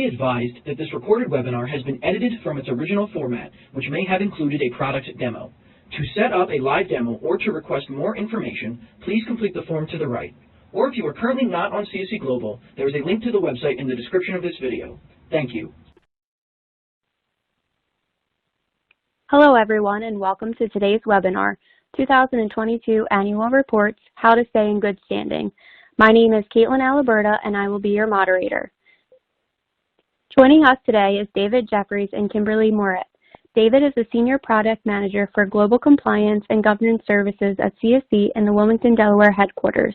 be advised that this recorded webinar has been edited from its original format, which may have included a product demo. To set up a live demo or to request more information, please complete the form to the right. Or if you are currently not on CSE Global, there is a link to the website in the description of this video. Thank you. Hello everyone, and welcome to today's webinar, 2022 Annual Reports, How to Stay in Good Standing. My name is Caitlin Aliberta, and I will be your moderator. Joining us today is David Jeffries and Kimberly Moret. David is the Senior Product Manager for Global Compliance and Governance Services at CSE in the Wilmington, Delaware headquarters.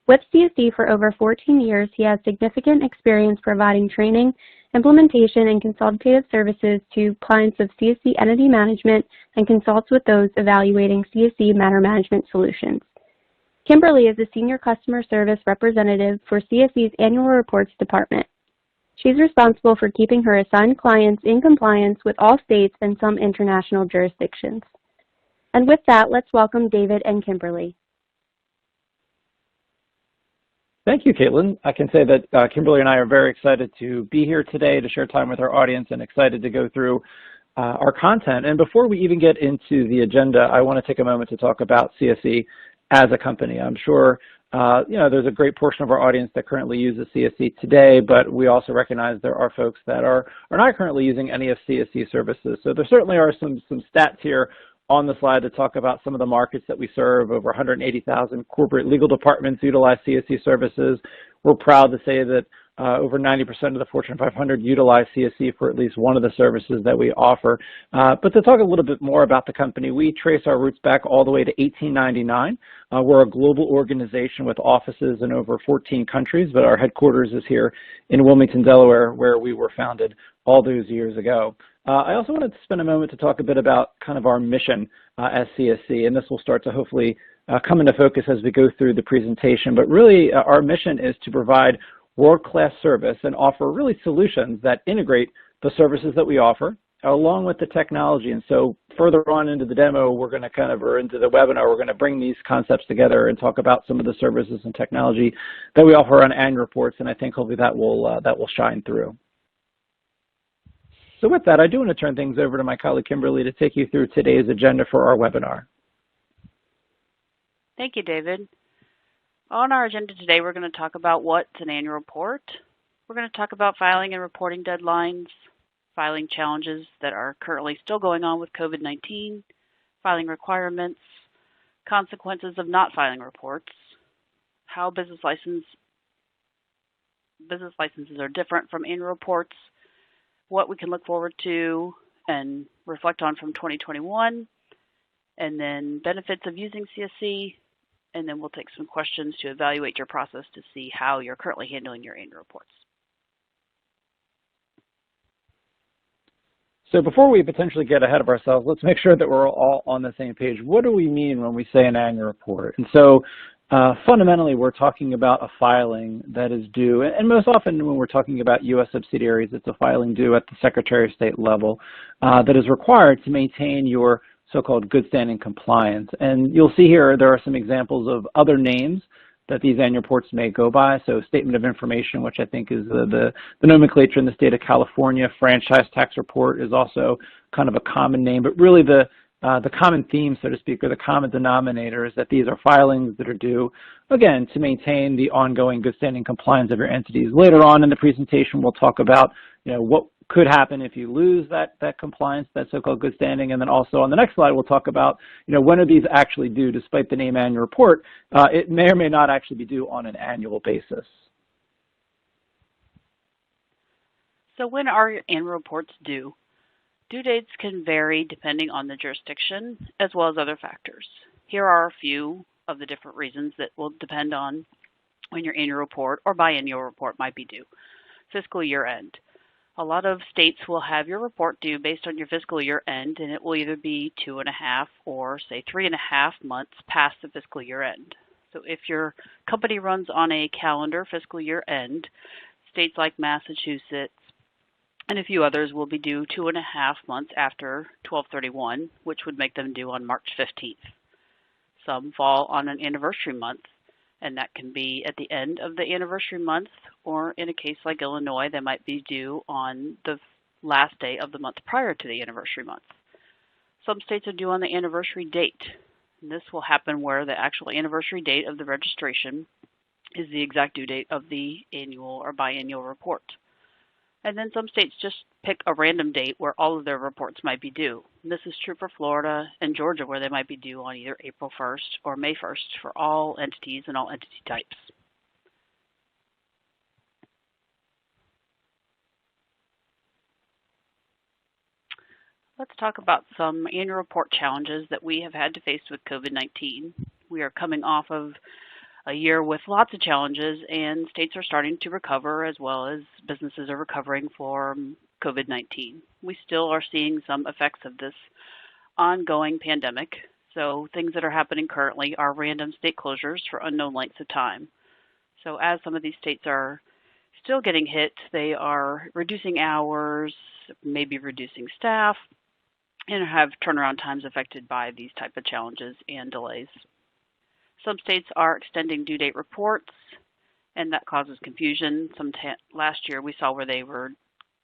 With CSE for over 14 years, he has significant experience providing training, implementation, and consultative services to clients of CSE Entity Management and consults with those evaluating CSE Matter Management Solutions. Kimberly is the Senior Customer Service Representative for CSE's Annual Reports Department. She's responsible for keeping her assigned clients in compliance with all states and some international jurisdictions. And with that, let's welcome David and Kimberly. Thank you, Caitlin. I can say that Kimberly and I are very excited to be here today to share time with our audience and excited to go through our content. And before we even get into the agenda, I want to take a moment to talk about CSE as a company. I'm sure there's a great portion of our audience that currently uses CSE today, but we also recognize there are folks that are not currently using any of CSE services. So there certainly are some stats here on the slide to talk about some of the markets that we serve. Over 180,000 corporate legal departments utilize CSE services. We're proud to say that over 90% of the Fortune 500 utilize CSE for at least one of the services that we offer. But to talk a little bit more about the company, we trace our roots back all the way to 1899. We're a global organization with offices in over 14 countries, but our headquarters is here in Wilmington, Delaware, where we were founded all those years ago. I also wanted to spend a moment to talk a bit about kind of our mission as CSE, and this will start to hopefully come into focus as we go through the presentation. But really, our mission is to provide world-class service and offer really solutions that integrate the services that we offer along with the technology. And so further on into the demo, or into the webinar, we're going to bring these concepts together and talk about some of the services and technology that we offer on annual reports, and I think hopefully that will shine through. So with that, I do want to turn things over to my colleague Kimberly to take you through today's agenda for our webinar. Thank you, David. On our agenda today, we're going to talk about what's an annual report. We're going to talk about filing and reporting deadlines, filing challenges that are currently still going on with COVID-19, filing requirements, consequences of not filing reports, how business licenses are different from annual reports, what we can look forward to and reflect on from 2021, and then benefits of using CSE, and then we'll take some questions to evaluate your process to see how you're currently handling your annual reports. So before we potentially get ahead of ourselves, let's make sure that we're all on the same page. What do we mean when we say an annual report? And so fundamentally, we're talking about a filing that is due, and most often when we're talking about U.S. subsidiaries, it's a filing due at the Secretary of State level that is required to maintain your so-called good standing compliance. And you'll see here there are some examples of other names that these annual reports may go by. So statement of information, which I think is the nomenclature in the state of California. Franchise tax report is also kind of a common name, but really the common theme, so to speak, or the common denominator is that these are filings that are due, again, to maintain the ongoing good standing compliance of your entities. Later on in the presentation, we'll talk about what could happen if you lose that compliance, that so-called good standing, and then also on the next slide we'll talk about when are these actually due. Despite the name annual report, it may or may not actually be due on an annual basis. So when are your annual reports due? Due dates can vary depending on the jurisdiction as well as other factors. Here are a few of the different reasons that will depend on when your annual report or biannual report might be due. Fiscal year end. A lot of states will have your report due based on your fiscal year end, and it will either be 2.5 or say 3.5 months past the fiscal year end. So if your company runs on a calendar fiscal year end, states like Massachusetts and a few others will be due 2.5 months after 12/31, which would make them due on March 15th. Some fall on an anniversary month, And that can be at the end of the anniversary month, or in a case like Illinois, they might be due on the last day of the month prior to the anniversary month. Some states are due on the anniversary date. And this will happen where the actual anniversary date of the registration is the exact due date of the annual or biannual report. And then some states just pick a random date where all of their reports might be due. And this is true for Florida and Georgia, where they might be due on either April 1st or May 1st for all entities and all entity types. Let's talk about some annual report challenges that we have had to face with COVID-19. We are coming off of a year with lots of challenges, and states are starting to recover as well as businesses are recovering from COVID-19. We still are seeing some effects of this ongoing pandemic. So things that are happening currently are random state closures for unknown lengths of time. So as some of these states are still getting hit, they are reducing hours, maybe reducing staff, and have turnaround times affected by these type of challenges and delays. Some states are extending due date reports, and that causes confusion. Last year we saw where they were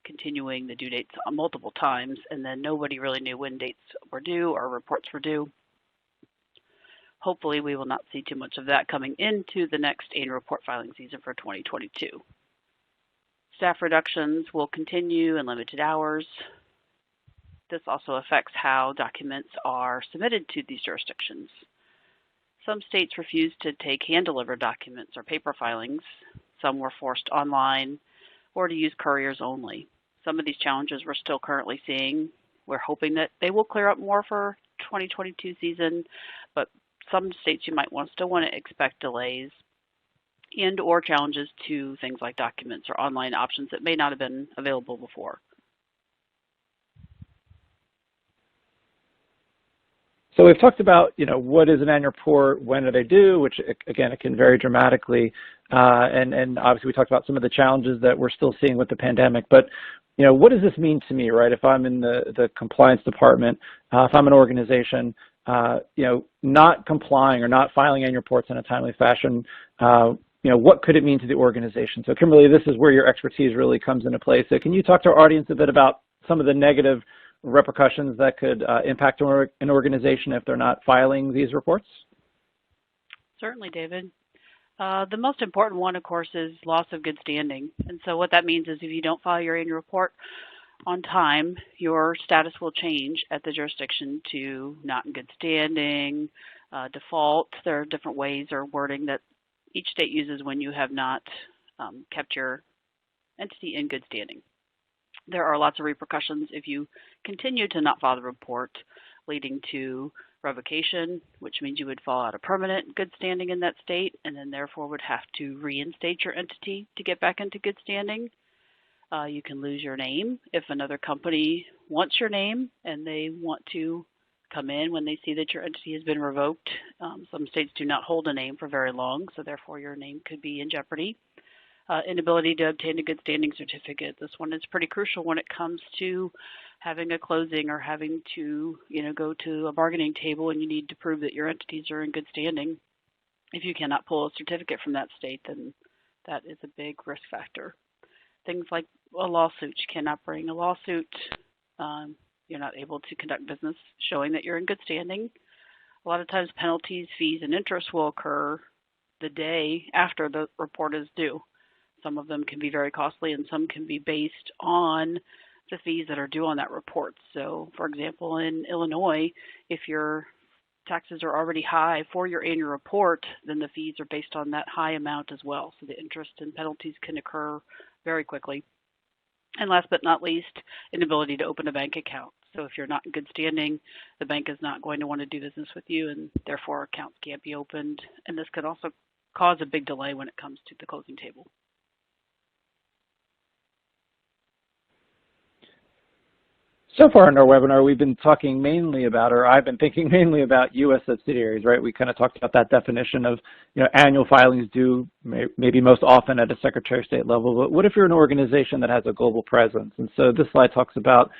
continuing the due dates multiple times, and then nobody really knew when dates were due or reports were due. Hopefully we will not see too much of that coming into the next annual report filing season for 2022. Staff reductions will continue and limited hours. This also affects how documents are submitted to these jurisdictions. Some states refuse to take hand-delivered documents or paper filings. Some were forced online or to use couriers only. Some of these challenges we're still currently seeing. We're hoping that they will clear up more for 2022 season, but some states you might still want to expect delays and or challenges to things like documents or online options that may not have been available before. So we've talked about, what is an annual report, when are they due, which again, it can vary dramatically. And obviously we talked about some of the challenges that we're still seeing with the pandemic, but what does this mean to me, right? If I'm in the compliance department, if I'm an organization, not complying or not filing annual reports in a timely fashion, what could it mean to the organization? So Kimberly, this is where your expertise really comes into play. So can you talk to our audience a bit about some of the negative repercussions that could impact an organization if they're not filing these reports? Certainly, David. The most important one, of course, is loss of good standing. And so what that means is if you don't file your annual report on time, your status will change at the jurisdiction to not in good standing, default. There are different ways or wording that each state uses when you have not kept your entity in good standing. There are lots of repercussions if you continue to not file the report, leading to revocation, which means you would fall out of permanent good standing in that state and then therefore would have to reinstate your entity to get back into good standing. You can lose your name if another company wants your name and they want to come in when they see that your entity has been revoked. Some states do not hold a name for very long, so therefore your name could be in jeopardy. Inability to obtain a good standing certificate. This one is pretty crucial when it comes to having a closing or having to, go to a bargaining table and you need to prove that your entities are in good standing. If you cannot pull a certificate from that state, then that is a big risk factor. Things like a lawsuit. You cannot bring a lawsuit. You're not able to conduct business showing that you're in good standing. A lot of times penalties, fees, and interest will occur the day after the report is due. Some of them can be very costly and some can be based on the fees that are due on that report. So, for example, in Illinois, if your taxes are already high for your annual report, then the fees are based on that high amount as well. So the interest and penalties can occur very quickly. And last but not least, inability to open a bank account. So if you're not in good standing, the bank is not going to want to do business with you and therefore accounts can't be opened. And this could also cause a big delay when it comes to the closing table. So far in our webinar, we've been talking mainly about, or I've been thinking mainly about U.S. subsidiaries, right? We kind of talked about that definition of, annual filings due maybe most often at a Secretary of State level. But what if you're an organization that has a global presence? And so this slide talks about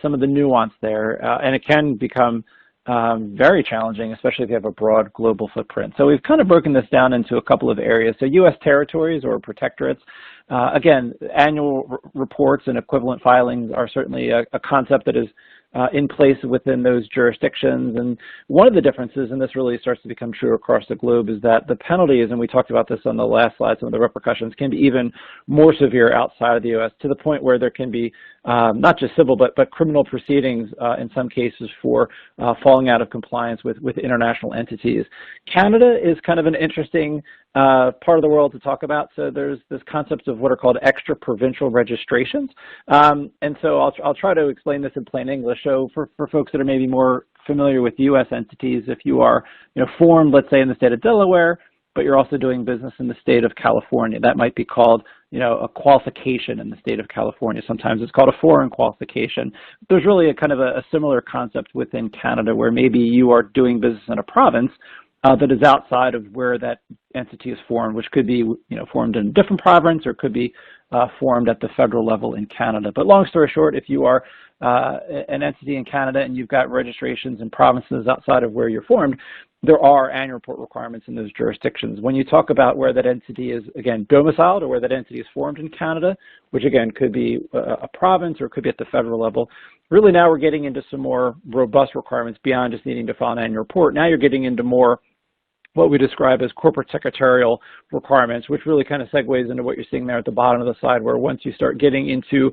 some of the nuance there, and it can become very challenging, especially if you have a broad global footprint. So we've kind of broken this down into a couple of areas. So U.S. territories or protectorates, again, annual reports and equivalent filings are certainly a concept that is in place within those jurisdictions. And one of the differences, and this really starts to become true across the globe, is that the penalties, and we talked about this on the last slide, some of the repercussions can be even more severe outside of the U.S. to the point where there can be not just civil but criminal proceedings in some cases for falling out of compliance with international entities. Canada is kind of an interesting part of the world to talk about. So there's this concept of what are called extra-provincial registrations. And so I'll try to explain this in plain English. So for folks that are maybe more familiar with U.S. entities, if you are formed, let's say, in the state of Delaware, but you're also doing business in the state of California, that might be called a qualification in the state of California. Sometimes it's called a foreign qualification. There's really a kind of a similar concept within Canada where maybe you are doing business in a province that is outside of where that entity is formed, which could be formed in a different province or could be formed at the federal level in Canada. But long story short, if you are an entity in Canada and you've got registrations in provinces outside of where you're formed, there are annual report requirements in those jurisdictions. When you talk about where that entity is, again, domiciled or where that entity is formed in Canada, which again could be a province or could be at the federal level, really now we're getting into some more robust requirements beyond just needing to file an annual report. Now you're getting into more what we describe as corporate secretarial requirements, which really kind of segues into what you're seeing there at the bottom of the slide, where once you start getting into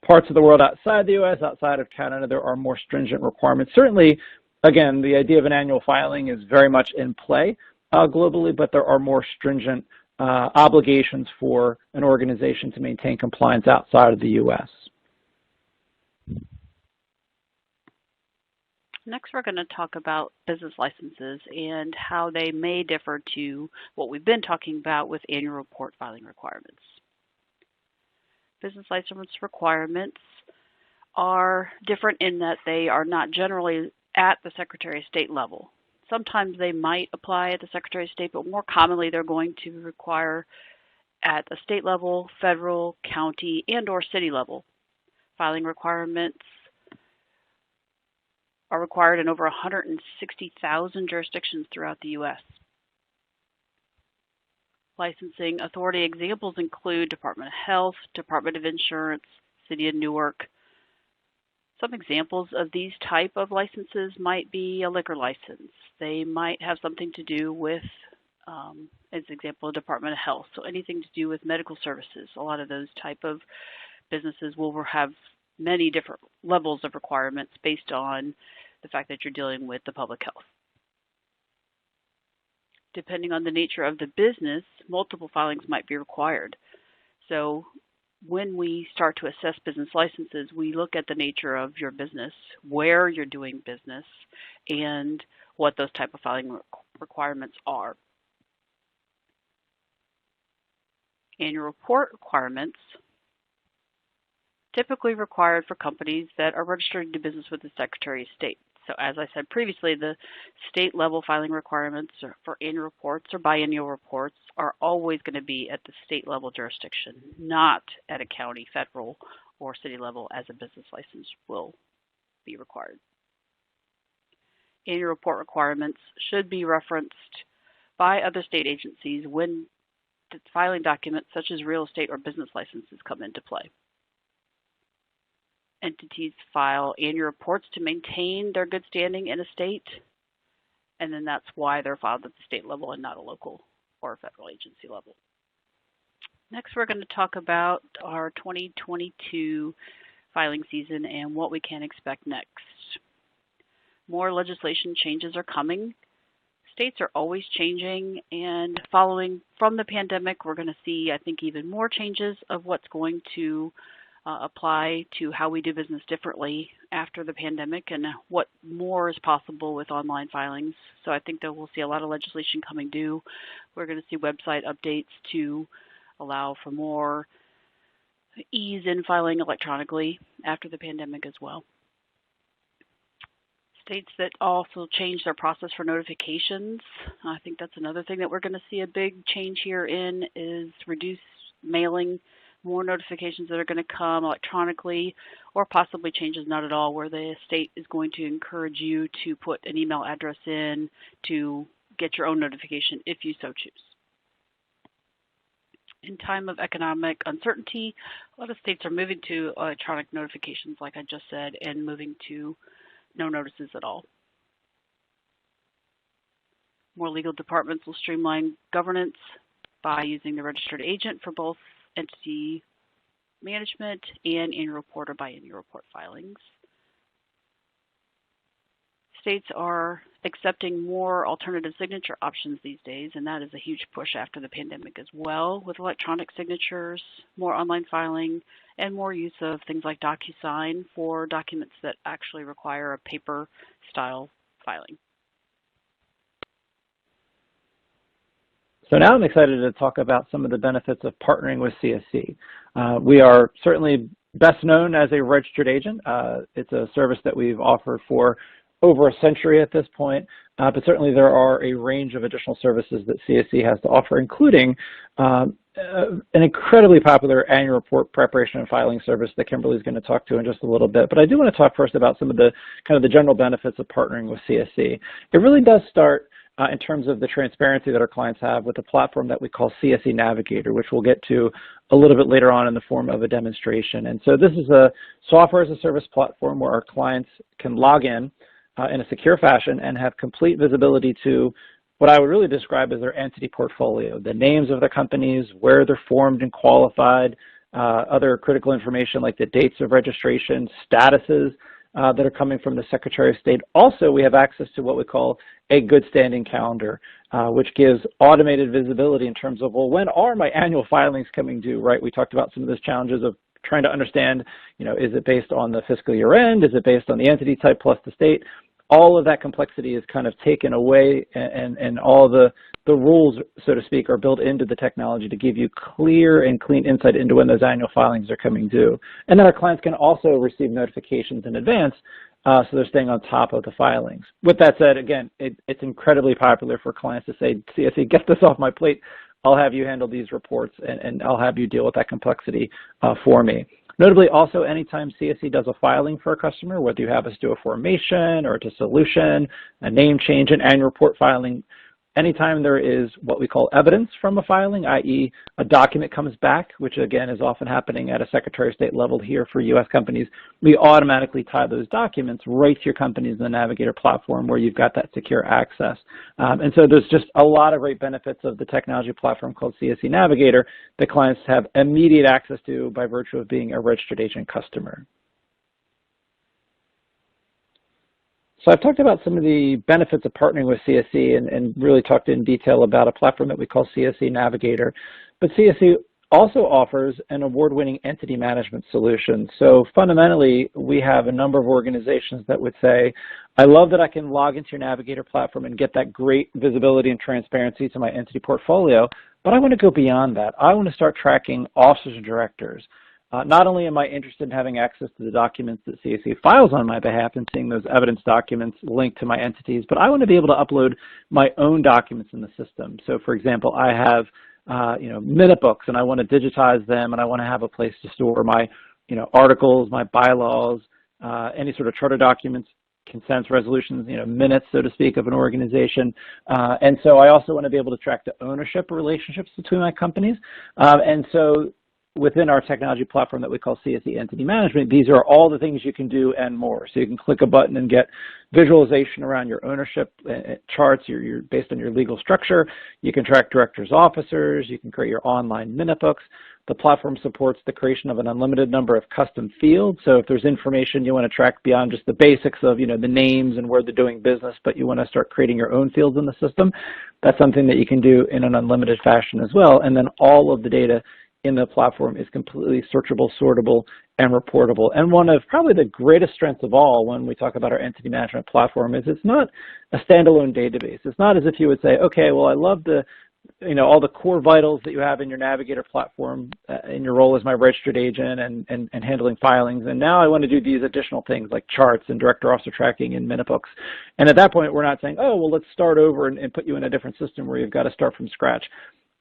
parts of the world outside the U.S., outside of Canada, there are more stringent requirements. Certainly, again, the idea of an annual filing is very much in play globally, but there are more stringent obligations for an organization to maintain compliance outside of the U.S. Next, we're going to talk about business licenses and how they may differ to what we've been talking about with annual report filing requirements. Business license requirements are different in that they are not generally at the Secretary of State level. Sometimes they might apply at the Secretary of State, but more commonly they're going to require at the state level, federal, county, and or city level. Filing requirements are required in over 160,000 jurisdictions throughout the U.S. Licensing authority examples include Department of Health, Department of Insurance, City of Newark. Some examples of these type of licenses might be a liquor license. They might have something to do with, as an example, Department of Health. So anything to do with medical services. A lot of those type of businesses will have many different levels of requirements based on the fact that you're dealing with the public health. Depending on the nature of the business, multiple filings might be required. So when we start to assess business licenses, we look at the nature of your business, where you're doing business, and what those type of filing requirements are. Annual report requirements typically required for companies that are registered to do business with the Secretary of State. So as I said previously, the state level filing requirements for annual reports or biennial reports are always going to be at the state level jurisdiction, not at a county, federal, or city level as a business license will be required. Annual report requirements should be referenced by other state agencies when filing documents such as real estate or business licenses come into play. Entities file annual reports to maintain their good standing in a state, and then that's why they're filed at the state level and not a local or a federal agency level. Next, we're going to talk about our 2022 filing season and what we can expect next. More legislation changes are coming. States are always changing, and following from the pandemic, we're going to see, I think, even more changes of what's going to apply to how we do business differently after the pandemic and what more is possible with online filings. So I think that we'll see a lot of legislation coming due. We're going to see website updates to allow for more ease in filing electronically after the pandemic as well. States that also change their process for notifications. I think that's another thing that we're going to see a big change here in is reduced mailing more notifications that are going to come electronically, or possibly changes not at all, where the state is going to encourage you to put an email address in to get your own notification if you so choose. In time of economic uncertainty, a lot of states are moving to electronic notifications, like I just said, and moving to no notices at all. More legal departments will streamline governance by using the registered agent for both entity management and annual report or biannual report filings. States are accepting more alternative signature options these days, and that is a huge push after the pandemic as well, with electronic signatures, more online filing, and more use of things like DocuSign for documents that actually require a paper-style filing. So now I'm excited to talk about some of the benefits of partnering with CSC. We are certainly best known as a registered agent. It's a service that we've offered for over a century at this point, but certainly there are a range of additional services that CSC has to offer, including an incredibly popular annual report preparation and filing service that Kimberly is going to talk to in just a little bit. But I do want to talk first about some of the the general benefits of partnering with CSC. It really does start in terms of the transparency that our clients have with a platform that we call CSC Navigator, which we'll get to a little bit later on in the form of a demonstration. And so this is a software as a service platform where our clients can log in a secure fashion and have complete visibility to what I would really describe as their entity portfolio, the names of the companies, where they're formed and qualified, other critical information like the dates of registration, statuses that are coming from the Secretary of State. Also, we have access to what we call a good standing calendar, which gives automated visibility in terms of, well, when are my annual filings coming due, right? We talked about some of those challenges of trying to understand, is it based on the fiscal year end? Is it based on the entity type plus the state? All of that complexity is kind of taken away, and all the rules, so to speak, are built into the technology to give you clear and clean insight into when those annual filings are coming due. And then our clients can also receive notifications in advance, so they're staying on top of the filings. With that said, again, it's incredibly popular for clients to say, CSC, get this off my plate. I'll have you handle these reports, and I'll have you deal with that complexity for me. Notably, also, anytime CSC does a filing for a customer, whether you have us do a formation or a solution, a name change, an annual report filing, anytime there is what we call evidence from a filing, i.e. a document comes back, which again is often happening at a Secretary of State level here for U.S. companies, we automatically tie those documents right to your companies in the Navigator platform where you've got that secure access. And so there's just a lot of great benefits of the technology platform called CSC Navigator that clients have immediate access to by virtue of being a registered agent customer. So I've talked about some of the benefits of partnering with CSC and really talked in detail about a platform that we call CSC Navigator. But CSC also offers an award-winning entity management solution. So fundamentally, we have a number of organizations that would say, I love that I can log into your Navigator platform and get that great visibility and transparency to my entity portfolio, but I want to go beyond that. I want to start tracking officers and directors. Not only am I interested in having access to the documents that CSC files on my behalf and seeing those evidence documents linked to my entities, but I want to be able to upload my own documents in the system. So for example, I have minute books and I want to digitize them, and I want to have a place to store my articles, my bylaws, any sort of charter documents, consents, resolutions, minutes, so to speak, of an organization. And so I also want to be able to track the ownership relationships between my companies. And so within our technology platform that we call CSC Entity Management, these are all the things you can do and more. So you can click a button and get visualization around your ownership charts you're based on your legal structure. You can track directors, officers. You can create your online minute books. The platform supports the creation of an unlimited number of custom fields. So if there's information you want to track beyond just the basics of the names and where they're doing business, but you want to start creating your own fields in the system, that's something that you can do in an unlimited fashion as well. And then all of the data in the platform is completely searchable, sortable, and reportable. And one of probably the greatest strengths of all when we talk about our entity management platform is it's not a standalone database. It's not as if you would say, okay, well, I love the all the core vitals that you have in your Navigator platform in your role as my registered agent and handling filings. And now I want to do these additional things like charts and director officer tracking and minute books. And at that point, we're not saying, oh, well, let's start over and put you in a different system where you've got to start from scratch.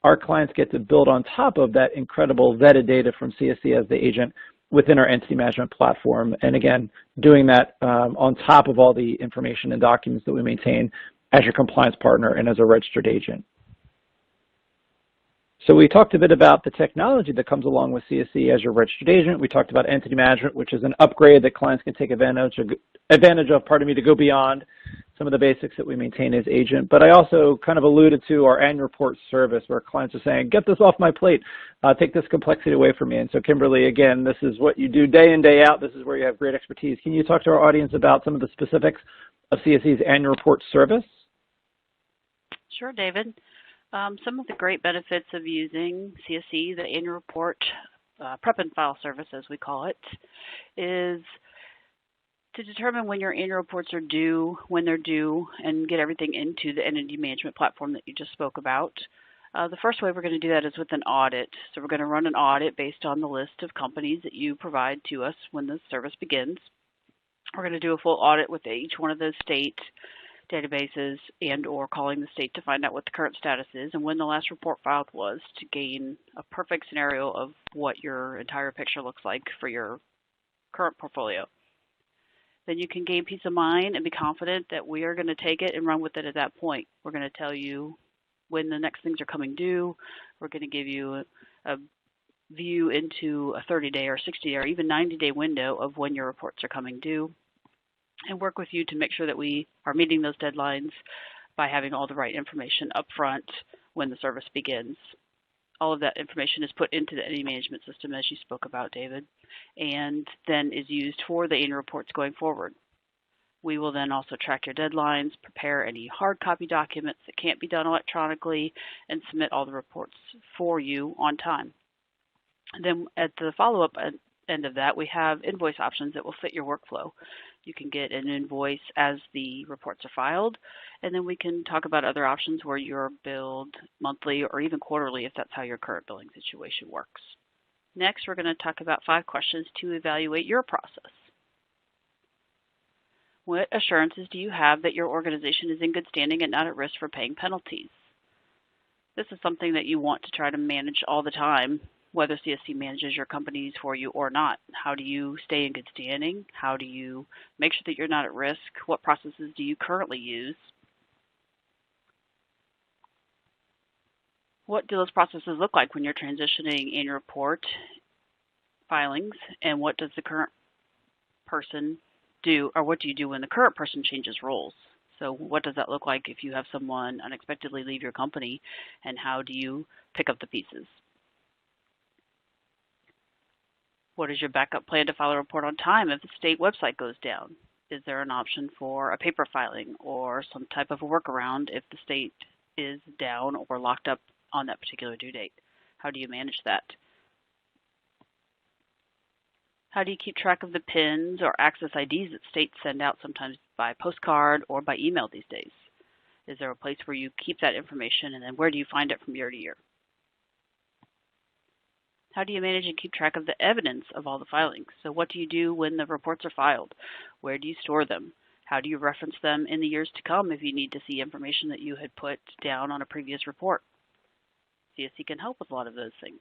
our clients get to build on top of that incredible vetted data from CSC as the agent within our entity management platform. And again, doing that on top of all the information and documents that we maintain as your compliance partner and as a registered agent. So we talked a bit about the technology that comes along with CSC as your registered agent. We talked about entity management, which is an upgrade that clients can take advantage of, to go beyond some of the basics that we maintain as agent. But I also kind of alluded to our annual report service where clients are saying, get this off my plate, take this complexity away from me. And so Kimberly, again, this is what you do day in, day out. This is where you have great expertise. Can you talk to our audience about some of the specifics of CSC's annual report service? Sure, David. Some of the great benefits of using CSC, the annual report prep and file service, as we call it, is to determine when your annual reports are due, when they're due, and get everything into the entity management platform that you just spoke about. The first way we're going to do that is with an audit. So we're going to run an audit based on the list of companies that you provide to us when the service begins. We're going to do a full audit with each one of those state databases and or calling the state to find out what the current status is and when the last report filed was to gain a perfect scenario of what your entire picture looks like for your current portfolio. Then you can gain peace of mind and be confident that we are going to take it and run with it at that point. We're going to tell you when the next things are coming due. We're going to give you a view into a 30-day or 60-day or even 90-day window of when your reports are coming due, and work with you to make sure that we are meeting those deadlines by having all the right information up front when the service begins. All of that information is put into the entity management system, as you spoke about, David, and then is used for the annual reports going forward. We will then also track your deadlines, prepare any hard copy documents that can't be done electronically, and submit all the reports for you on time. And then at the follow-up end of that, we have invoice options that will fit your workflow. You can get an invoice as the reports are filed, and then we can talk about other options where you're billed monthly or even quarterly if that's how your current billing situation works. Next, we're going to talk about 5 questions to evaluate your process. What assurances do you have that your organization is in good standing and not at risk for paying penalties? This is something that you want to try to manage all the time, whether CSC manages your companies for you or not. How do you stay in good standing? How do you make sure that you're not at risk? What processes do you currently use? What do those processes look like when you're transitioning annual report filings? And what does the current person do, or what do you do when the current person changes roles? So what does that look like if you have someone unexpectedly leave your company, and how do you pick up the pieces? What is your backup plan to file a report on time if the state website goes down? Is there an option for a paper filing or some type of a workaround if the state is down or locked up on that particular due date? How do you manage that? How do you keep track of the PINs or access IDs that states send out sometimes by postcard or by email these days? Is there a place where you keep that information, and then where do you find it from year to year? How do you manage and keep track of the evidence of all the filings? So what do you do when the reports are filed? Where do you store them? How do you reference them in the years to come if you need to see information that you had put down on a previous report? CSC can help with a lot of those things.